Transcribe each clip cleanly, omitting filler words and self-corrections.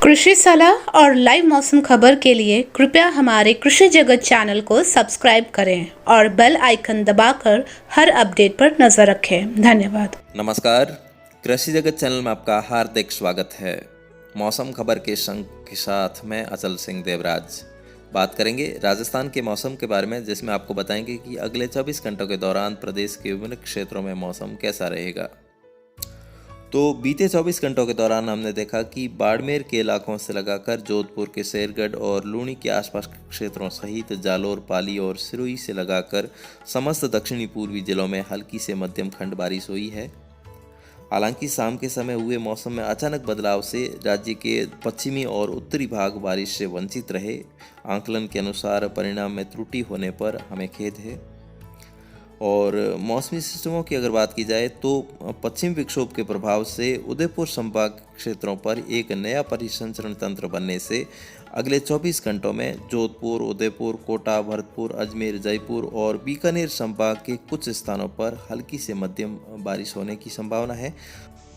कृषि सलाह और लाइव मौसम खबर के लिए कृपया हमारे कृषि जगत चैनल को सब्सक्राइब करें और बेल आइकन दबाकर हर अपडेट पर नजर रखें। धन्यवाद। नमस्कार, कृषि जगत चैनल में आपका हार्दिक स्वागत है। मौसम खबर के संग के साथ मैं अचल सिंह देवराज बात करेंगे राजस्थान के मौसम के बारे में, जिसमें आपको बताएंगे कि अगले 24 घंटों के दौरान प्रदेश के विभिन्न क्षेत्रों में मौसम कैसा रहेगा। तो बीते 24 घंटों के दौरान हमने देखा कि बाड़मेर के इलाकों से लगाकर जोधपुर के शेरगढ़ और लूणी के आसपास के क्षेत्रों सहित जालोर, पाली और सिरोही से लगाकर समस्त दक्षिणी पूर्वी जिलों में हल्की से मध्यम खंड बारिश हुई है। हालांकि शाम के समय हुए मौसम में अचानक बदलाव से राज्य के पश्चिमी और उत्तरी भाग बारिश से वंचित रहे। आंकलन के अनुसार परिणाम में त्रुटि होने पर हमें खेद है। और मौसमी सिस्टमों की अगर बात की जाए तो पश्चिम विक्षोभ के प्रभाव से उदयपुर संभाग क्षेत्रों पर एक नया परिसंचरण तंत्र बनने से अगले 24 घंटों में जोधपुर, उदयपुर, कोटा, भरतपुर, अजमेर, जयपुर और बीकानेर संभाग के कुछ स्थानों पर हल्की से मध्यम बारिश होने की संभावना है।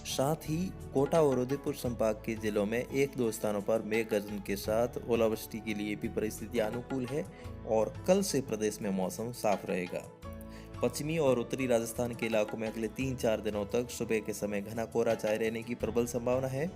साथ ही कोटा और उदयपुर संभाग के जिलों में एक दो स्थानों पर मेघ गर्जन के साथ ओलावृष्टि के लिए भी परिस्थितियां अनुकूल है और कल से प्रदेश में मौसम साफ रहेगा। पश्चिमी और उत्तरी राजस्थान के इलाकों में अगले 3-4 दिनों तक सुबह के समय घना कोहरा छाए रहने की प्रबल संभावना है।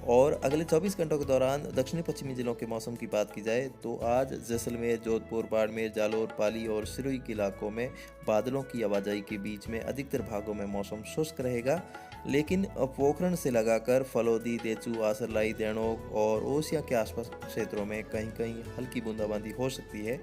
और अगले 24 घंटों के दौरान दक्षिणी पश्चिमी जिलों के मौसम की बात की जाए तो आज जैसलमेर, जोधपुर, बाड़मेर, जालोर, पाली और सिरोही के इलाकों में बादलों की आवाजाही के बीच में अधिकतर भागों में मौसम शुष्क रहेगा, लेकिन पोखरण से लगाकर फलोदी, देचू, आसरलाई, देणोग और ओसिया के आसपास क्षेत्रों में कहीं कहीं हल्की बूंदाबांदी हो सकती है।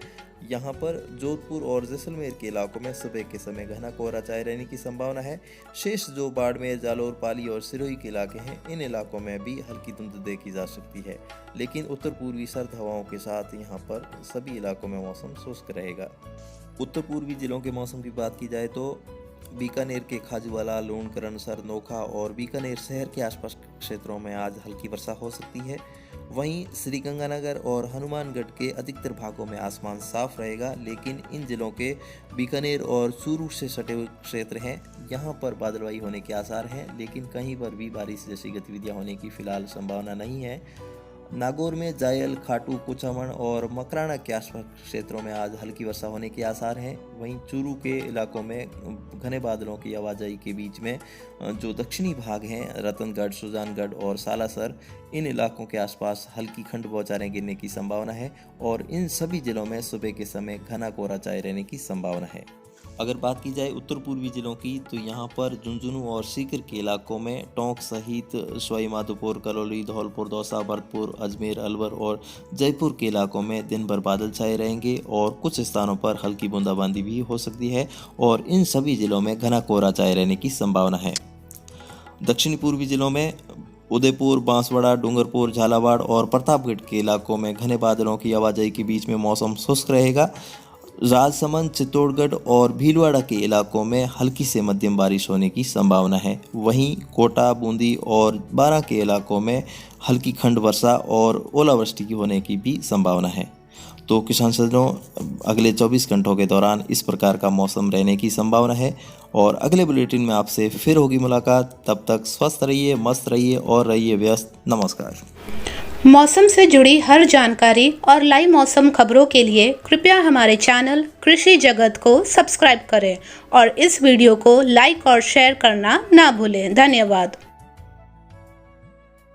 यहाँ पर जोधपुर और जैसलमेर के इलाकों में सुबह के समय घना कोहरा छाए रहने की संभावना है। शेष जो बाड़मेर, जालोर, पाली और सिरोही के इलाके हैं, इन इलाकों में भी हल्की धुंध देखी जा सकती है, लेकिन उत्तर पूर्वी सर्द हवाओं के साथ यहाँ पर सभी इलाकों में मौसम शुष्क रहेगा। उत्तर पूर्वी जिलों के मौसम की बात की जाए तो बीकानेर के खाजूवाला, लूणकरण, नोखा और बीकानेर शहर के आसपास क्षेत्रों में आज हल्की वर्षा हो सकती है। वहीं श्रीगंगानगर और हनुमानगढ़ के अधिकतर भागों में आसमान साफ रहेगा, लेकिन इन जिलों के बीकानेर और चूरू से सटे हुए क्षेत्र हैं, यहाँ पर बादलवाई होने के आसार हैं, लेकिन कहीं पर भी बारिश जैसी गतिविधियाँ होने की फिलहाल संभावना नहीं है। नागौर में जायल, खाटू, कुचामन और मकराना के आसपास क्षेत्रों में आज हल्की वर्षा होने के आसार हैं। वहीं चूरू के इलाकों में घने बादलों की आवाजाही के बीच में जो दक्षिणी भाग हैं, रतनगढ़, सुजानगढ़ और सालासर, इन इलाकों के आसपास हल्की खंड बौछारें गिरने की संभावना है और इन सभी जिलों में सुबह के समय घना कोहरा छाए रहने की संभावना है। अगर बात की जाए उत्तर पूर्वी जिलों की तो यहाँ पर झुंझुनू और सीकर के इलाकों में टोंक सहित सवाई माधोपुर, करौली, धौलपुर, दौसा, भरतपुर, अजमेर, अलवर और जयपुर के इलाकों में दिन भर बादल छाए रहेंगे और कुछ स्थानों पर हल्की बूंदाबांदी भी हो सकती है और इन सभी जिलों में घना कोहरा छाए रहने की संभावना है। दक्षिणी पूर्वी जिलों में उदयपुर, बांसवाड़ा, डूंगरपुर, झालावाड़ और प्रतापगढ़ के इलाकों में घने बादलों की आवाजाही के बीच में मौसम शुष्क रहेगा। राजसमंद, चित्तौड़गढ़ और भीलवाड़ा के इलाकों में हल्की से मध्यम बारिश होने की संभावना है। वहीं कोटा, बूंदी और बारां के इलाकों में हल्की खंड वर्षा और ओलावृष्टि की होने की भी संभावना है। तो किसान सज्जनों, अगले 24 घंटों के दौरान इस प्रकार का मौसम रहने की संभावना है और अगले बुलेटिन में आपसे फिर होगी मुलाकात। तब तक स्वस्थ रहिए, मस्त रहिए और रहिए व्यस्त। नमस्कार। मौसम से जुड़ी हर जानकारी और लाइव मौसम खबरों के लिए कृपया हमारे चैनल कृषि जगत को सब्सक्राइब करें और इस वीडियो को लाइक और शेयर करना ना भूलें। धन्यवाद।